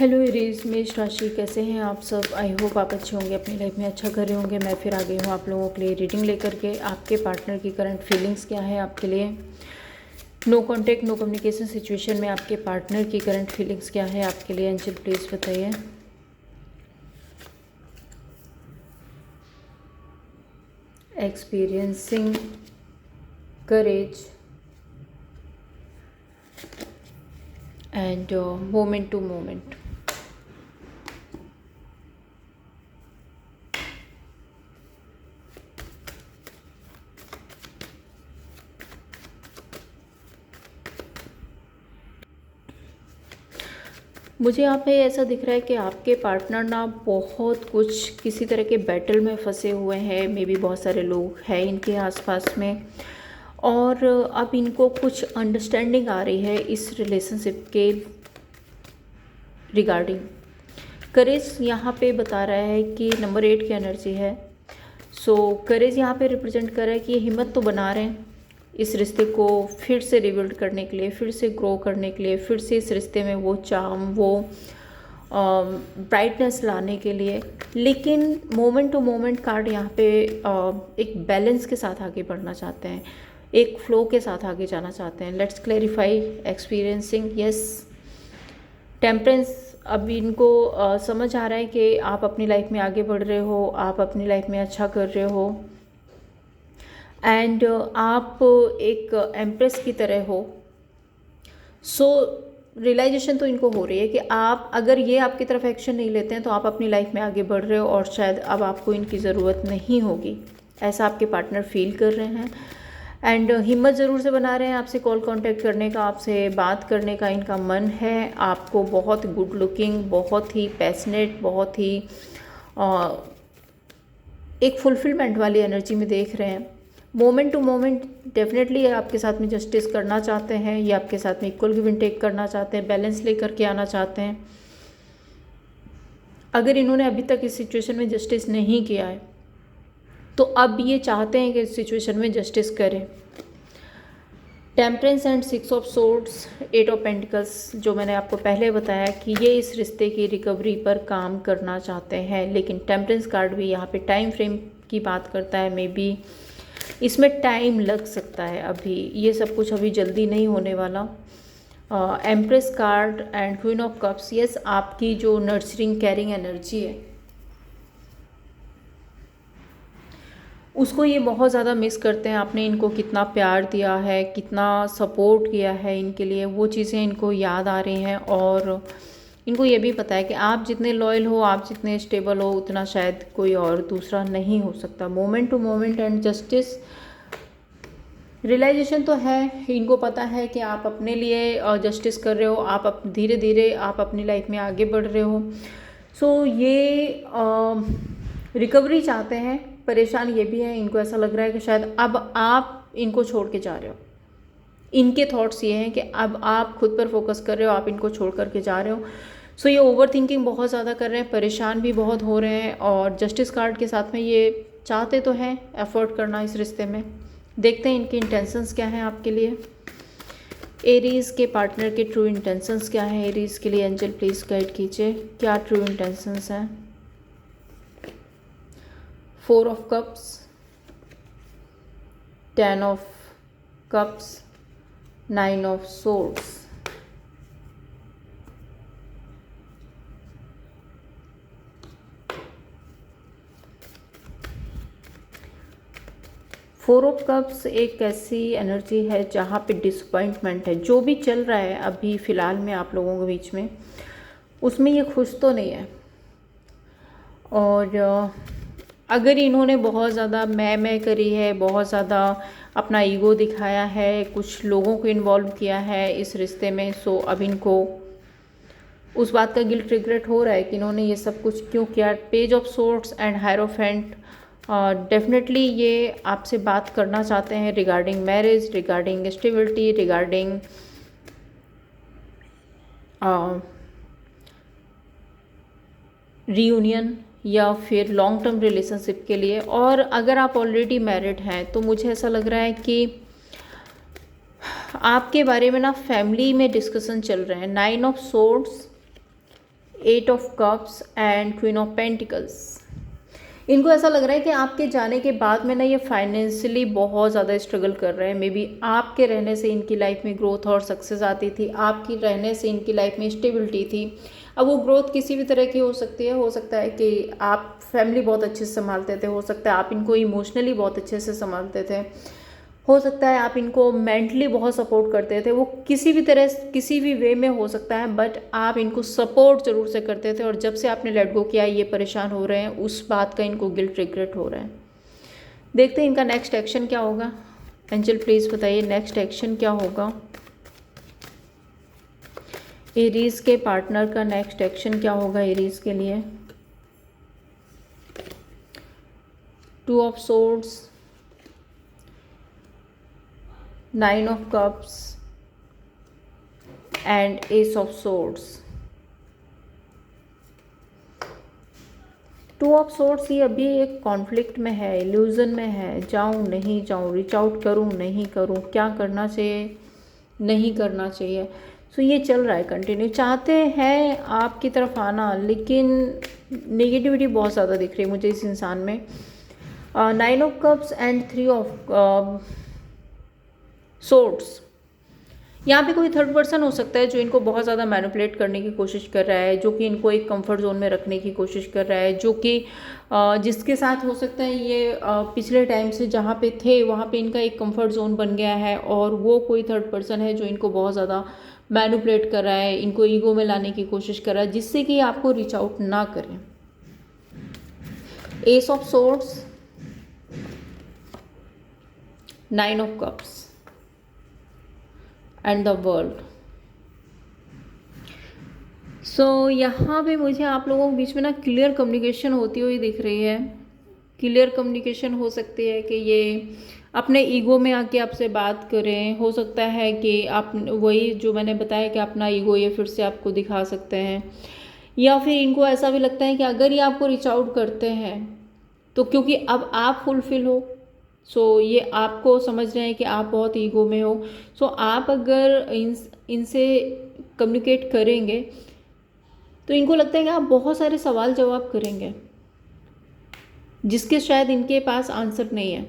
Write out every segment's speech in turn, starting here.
Hello Aries, मेष राशि, कैसे हैं आप सब। आई होप आप अच्छे होंगे, अपनी लाइफ में अच्छा कर रहे होंगे। मैं फिर आ गई हूँ आप लोगों के लिए रीडिंग लेकर के। आपके पार्टनर की करंट फीलिंग्स क्या है आपके लिए। No contact no communication situation में आपके पार्टनर की करंट फीलिंग्स क्या है आपके लिए। एंजल प्लीज़ बताइए। Experiencing courage and moment to moment. मुझे यहाँ पे ऐसा दिख रहा है कि आपके पार्टनर ना बहुत कुछ किसी तरह के बैटल में फंसे हुए हैं। मे बी बहुत सारे लोग हैं इनके आसपास में, और अब इनको कुछ अंडरस्टैंडिंग आ रही है इस रिलेशनशिप के रिगार्डिंग। करेज यहाँ पे बता रहा है कि नंबर 8 की एनर्जी है। सो करेज यहाँ पे रिप्रेजेंट कर रहा है कि ये हिम्मत तो बना रहे हैं इस रिश्ते को फिर से रिबिल्ड करने के लिए, फिर से ग्रो करने के लिए, फिर से इस रिश्ते में वो चार्म, वो ब्राइटनेस लाने के लिए। लेकिन मोमेंट टू मोमेंट कार्ड यहाँ पे एक बैलेंस के साथ आगे बढ़ना चाहते हैं, एक फ्लो के साथ आगे जाना चाहते हैं। Let's clarify. Experiencing, yes. Temperance, अब इनको समझ आ रहा है कि आप अपनी लाइफ में आगे बढ़ रहे हो, आप अपनी लाइफ में अच्छा कर रहे हो, एंड आप एक एम्प्रेस की तरह हो। सो रियलाइजेशन तो इनको हो रही है कि आप अगर ये आपकी तरफ एक्शन नहीं लेते हैं तो आप अपनी लाइफ में आगे बढ़ रहे हो और शायद अब आपको इनकी ज़रूरत नहीं होगी, ऐसा आपके पार्टनर फील कर रहे हैं। एंड हिम्मत ज़रूर से बना रहे हैं आपसे कॉल कांटेक्ट करने का, आपसे बात करने का इनका मन है। आपको बहुत गुड लुकिंग, बहुत ही पैशनेट, बहुत ही एक फुलफिलमेंट वाली एनर्जी में देख रहे हैं। मोमेंट टू मोमेंट डेफिनेटली आपके साथ में जस्टिस करना चाहते हैं, ये आपके साथ में इक्वल गिव एंड टेक करना चाहते हैं, बैलेंस लेकर के आना चाहते हैं। अगर इन्होंने अभी तक इस सिचुएशन में जस्टिस नहीं किया है तो अब ये चाहते हैं कि इस सिचुएशन में जस्टिस करें। Temperance and 6 of swords, 8 of pentacles, जो मैंने आपको पहले बताया कि ये इस रिश्ते की रिकवरी पर काम करना चाहते हैं। लेकिन टेम्परेंस कार्ड भी यहाँ पे टाइम फ्रेम की बात करता है। मे बी इसमें टाइम लग सकता है, अभी ये सब कुछ अभी जल्दी नहीं होने वाला। Empress card and queen of cups, yes. आपकी जो नर्चरिंग केयरिंग एनर्जी है उसको ये बहुत ज़्यादा मिस करते हैं। आपने इनको कितना प्यार दिया है, कितना सपोर्ट किया है इनके लिए, वो चीज़ें इनको याद आ रही हैं। और इनको ये भी पता है कि आप जितने लॉयल हो, आप जितने स्टेबल हो, उतना शायद कोई और दूसरा नहीं हो सकता। Moment to moment and justice, realisation तो है, इनको पता है कि आप अपने लिए जस्टिस कर रहे हो, आप धीरे धीरे आप अपनी लाइफ में आगे बढ़ रहे हो। सो ये रिकवरी चाहते हैं। परेशान ये भी है, इनको ऐसा लग रहा है कि शायद अब आप इनको छोड़ के जा रहे हो। इनके थॉट्स ये हैं कि अब आप खुद पर फोकस कर रहे हो, आप इनको छोड़ करके जा रहे हो। सो ये ओवर थिंकिंग बहुत ज़्यादा कर रहे हैं, परेशान भी बहुत हो रहे हैं। और जस्टिस कार्ड के साथ में ये चाहते तो हैं एफर्ट करना इस रिश्ते में। देखते हैं इनकी इंटेंशंस क्या हैं आपके लिए। एरीज़ के पार्टनर के ट्रू इंटेंशंस क्या हैं एरीज़ के लिए। एंजल प्लीज़ गाइड कीजिए, क्या ट्रू इंटेंशंस हैं। 4 of cups, 10 of cups, 9 of swords. Four of cups एक ऐसी एनर्जी है जहाँ पे डिसअपॉइंटमेंट है। जो भी चल रहा है अभी फ़िलहाल में आप लोगों के बीच में, उसमें ये खुश तो नहीं है। और अगर इन्होंने बहुत ज़्यादा मैं करी है, बहुत ज़्यादा अपना ईगो दिखाया है, कुछ लोगों को इन्वॉल्व किया है इस रिश्ते में, सो अब इनको उस बात का गिल्ट रिग्रेट हो रहा है कि इन्होंने ये सब कुछ क्यों किया। Page of swords and hierophant, definitely ये आपसे बात करना चाहते हैं regarding marriage, regarding stability, regarding reunion या फिर लॉन्ग टर्म रिलेशनशिप के लिए। और अगर आप ऑलरेडी मैरिड हैं तो मुझे ऐसा लग रहा है कि आपके बारे में ना फैमिली में डिस्कशन चल रहे हैं। 9 of swords, 8 of cups and queen of pentacles. इनको ऐसा लग रहा है कि आपके जाने के बाद में ना ये फाइनेंशियली बहुत ज़्यादा स्ट्रगल कर रहे हैं। मे बी आपके रहने से इनकी लाइफ में ग्रोथ और सक्सेस आती थी, आपकी रहने से इनकी लाइफ में स्टेबिलिटी थी। अब वो ग्रोथ किसी भी तरह की हो सकती है। हो सकता है कि आप फैमिली बहुत अच्छे से संभालते थे, हो सकता है आप इनको इमोशनली बहुत अच्छे से संभालते थे, हो सकता है आप इनको मेंटली बहुत सपोर्ट करते थे। वो किसी भी तरह किसी भी वे में हो सकता है, बट आप इनको सपोर्ट ज़रूर से करते थे। और जब से आपने लेट गो किया ये परेशान हो रहे हैं, उस बात का इनको गिल्ट रिग्रेट हो रहा है। देखते हैं इनका नेक्स्ट एक्शन क्या होगा। एंजल प्लीज़ बताइए नेक्स्ट एक्शन क्या होगा। एरीज के पार्टनर का नेक्स्ट एक्शन क्या होगा एरीज के लिए। 2 of swords, 9 of cups and S of swords. 2 of swords ये अभी एक कॉन्फ्लिक्ट में है, इल्यूजन में है। जाऊं नहीं जाऊं, रीच आउट करूं नहीं करूं, क्या करना चाहिए नहीं करना चाहिए। सो ये चल रहा है कंटिन्यू। चाहते हैं आपकी तरफ आना, लेकिन नेगेटिविटी बहुत ज़्यादा दिख रही है मुझे इस इंसान में। 9 of cups and 3 of swords. यहाँ पे कोई थर्ड पर्सन हो सकता है जो इनको बहुत ज़्यादा मैनिपुलेट करने की कोशिश कर रहा है, जो कि इनको एक कंफर्ट जोन में रखने की कोशिश कर रहा है, जो कि जिसके साथ हो सकता है ये पिछले टाइम से जहाँ पे थे वहाँ पे इनका एक कंफर्ट जोन बन गया है, और वो कोई थर्ड पर्सन है जो इनको बहुत ज़्यादा मैनिपुलेट कर रहा है, इनको ईगो में लाने की कोशिश कर रहा है, जिससे कि आपको रीच आउट ना करें। Ace of swords, 9 of cups and the world. So यहाँ पे मुझे आप लोगों के बीच में ना क्लियर कम्युनिकेशन होती हुई दिख रही है। क्लियर कम्युनिकेशन हो सकती है कि ये अपने ईगो में आके आपसे बात करें। हो सकता है कि आप वही जो मैंने बताया कि अपना ईगो ये फिर से आपको दिखा सकते हैं, या फिर इनको ऐसा भी लगता है कि अगर ये आपको रीच आउट करते हैं तो क्योंकि अब आप फुलफिल हो, सो ये आपको समझ रहे हैं कि आप बहुत ईगो में हो। सो आप अगर इनसे कम्युनिकेट करेंगे तो इनको लगता है कि आप बहुत सारे सवाल जवाब करेंगे जिसके शायद इनके पास आंसर नहीं है।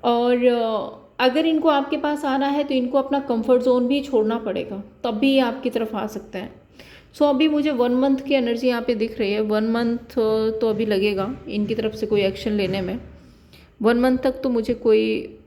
और अगर इनको आपके पास आना है तो इनको अपना कंफर्ट जोन भी छोड़ना पड़ेगा, तब भी ये आपकी तरफ आ सकते हैं। सो अभी मुझे 1 मंथ की एनर्जी यहाँ पे दिख रही है। 1 मंथ तो अभी लगेगा इनकी तरफ से कोई एक्शन लेने में। 1 मंथ तक तो मुझे कोई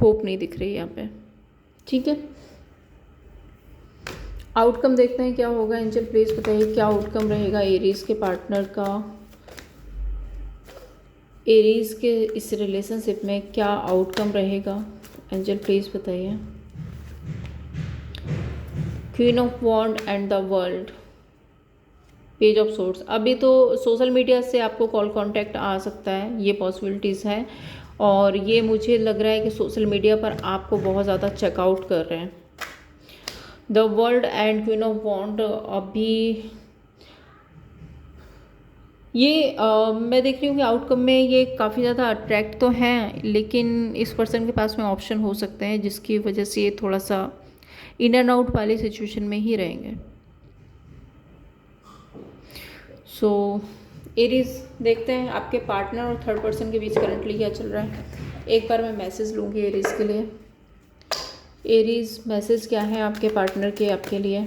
होप नहीं दिख रही है यहाँ पे। ठीक है, आउटकम देखते हैं क्या होगा। एंजल प्लीज़ बताइए क्या आउटकम रहेगा एरीज के पार्टनर का, एरीज के इस रिलेशनशिप में क्या आउटकम रहेगा। एंजल प्लीज़ बताइए। Queen of wand and the world, page of swords. अभी तो सोशल मीडिया से आपको कॉल कांटेक्ट आ सकता है, ये पॉसिबिलिटीज़ हैं, और ये मुझे लग रहा है कि सोशल मीडिया पर आपको बहुत ज़्यादा चेकआउट कर रहे हैं। The world and queen of wand, अभी ये मैं देख रही हूँ कि आउटकम में ये काफ़ी ज़्यादा अट्रैक्ट तो हैं, लेकिन इस पर्सन के पास में ऑप्शन हो सकते हैं जिसकी वजह से ये थोड़ा सा इन एंड आउट वाली सिचुएशन में ही रहेंगे। सो एरीज देखते हैं आपके पार्टनर और थर्ड पर्सन के बीच करंटली क्या चल रहा है। एक बार मैं मैसेज लूँगी एरीज के लिए। एरीज मैसेज क्या है आपके पार्टनर के आपके लिए।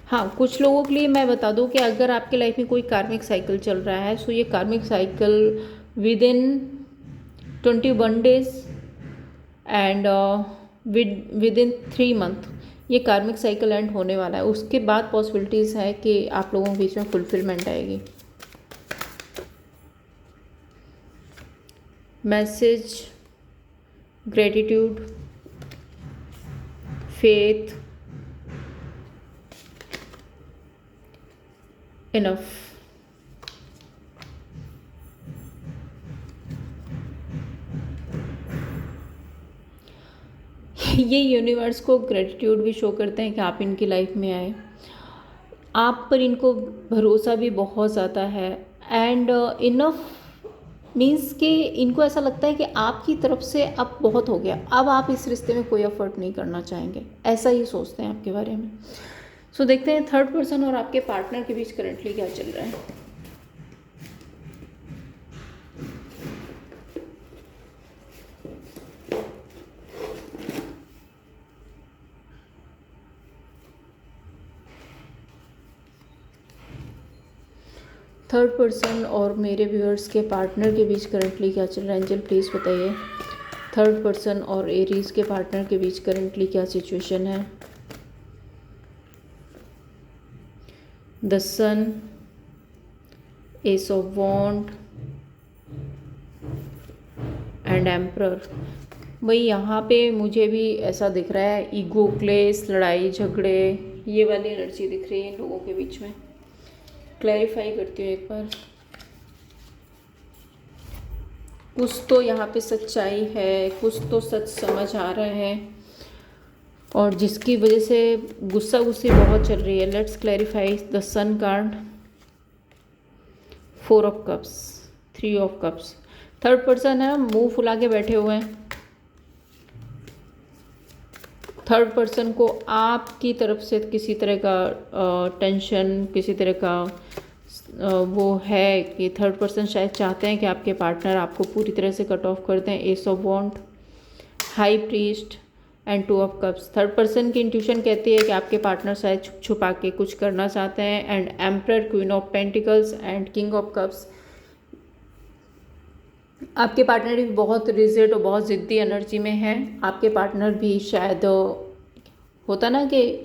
हाँ, कुछ लोगों के लिए मैं बता दूं कि अगर आपके लाइफ में कोई कार्मिक साइकिल चल रहा है, सो ये कार्मिक cycle with in 21 days and with in 3 month ये कार्मिक साइकिल एंड होने वाला है। उसके बाद पॉसिबिलिटीज़ है कि आप लोगों के बीच में फुलफिलमेंट आएगी। Message, gratitude, faith, enough. ये यूनिवर्स को ग्रेटिट्यूड भी शो करते हैं कि आप इनकी लाइफ में आए, आप पर इनको भरोसा भी बहुत ज़्यादा है, एंड इनफ मीन्स कि इनको ऐसा लगता है कि आपकी तरफ से अब बहुत हो गया, अब आप इस रिश्ते में कोई एफर्ट नहीं करना चाहेंगे, ऐसा ही सोचते हैं आपके बारे में। सो देखते हैं थर्ड पर्सन और आपके पार्टनर के बीच करंटली क्या चल रहा है। थर्ड पर्सन और मेरे व्यूअर्स के पार्टनर के बीच करंटली क्या चल रहा है, एंजल प्लीज़ बताइए। थर्ड पर्सन और एरीज के पार्टनर के बीच करंटली क्या सिचुएशन है। The sun, ace of wand and emperor. भाई यहाँ पे मुझे भी ऐसा दिख रहा है, ईगो क्लेश, लड़ाई झगड़े, ये वाली एनर्जी दिख रही है इन लोगों के बीच में। क्लैरिफाई करती हूँ एक बार। कुछ तो यहाँ पे सच्चाई है, कुछ तो सच समझ आ रहा है, और जिसकी वजह से गुस्सा गुस्सी बहुत चल रही है। Let's clarify the sun card, 4 of cups, 3 of cups. Third person है, मुंह फुला के बैठे हुए हैं। थर्ड पर्सन को आपकी तरफ से किसी तरह का टेंशन, किसी तरह का वो है कि थर्ड पर्सन शायद चाहते हैं कि आपके पार्टनर आपको पूरी तरह से कट ऑफ कर दें। Ace of wand, high priest and 2 of cups. Third person की इंट्यूशन कहती है कि आपके पार्टनर शायद छुप छुपा के कुछ करना चाहते हैं। And emperor, queen of pentacles and king of cups. आपके पार्टनर भी बहुत रिजिड और बहुत ज़िद्दी एनर्जी में है। आपके पार्टनर भी शायद, होता ना कि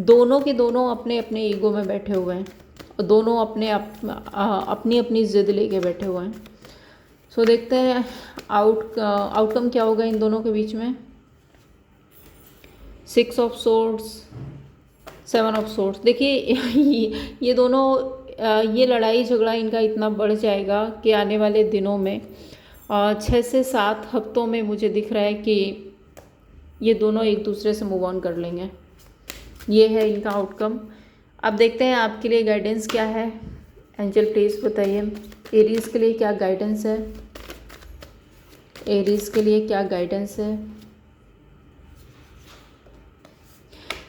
दोनों के दोनों अपने अपने ईगो में बैठे हुए हैं और दोनों अपनी अपनी ज़िद लेके बैठे हुए हैं। सो देखते हैं आउटकम क्या होगा इन दोनों के बीच में। 6 ऑफ सोर्ड्स, 7 ऑफ सोर्ड्स। देखिए ये दोनों, ये लड़ाई झगड़ा इनका इतना बढ़ जाएगा कि आने वाले दिनों में 6 से 7 हफ्तों में मुझे दिख रहा है कि ये दोनों एक दूसरे से मूव ऑन कर लेंगे। ये है इनका आउटकम। अब देखते हैं आपके लिए गाइडेंस क्या है। एंजल प्लीज़ बताइए एरीज़ के लिए क्या गाइडेंस है। एरीज़ के लिए क्या गाइडेंस है।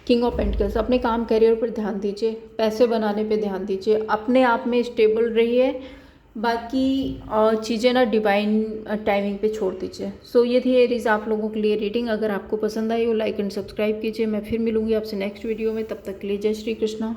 King of pentacles. अपने काम करियर पर ध्यान दीजिए, पैसे बनाने पे ध्यान दीजिए, अपने आप में स्टेबल रहिए, बाकी चीज़ें ना डिवाइन टाइमिंग पे छोड़ दीजिए। सो ये थी एरीज़ आप लोगों के लिए रीडिंग। अगर आपको पसंद आई हो लाइक एंड सब्सक्राइब कीजिए। मैं फिर मिलूंगी आपसे नेक्स्ट वीडियो में, तब तक के लिए जय श्री कृष्णा।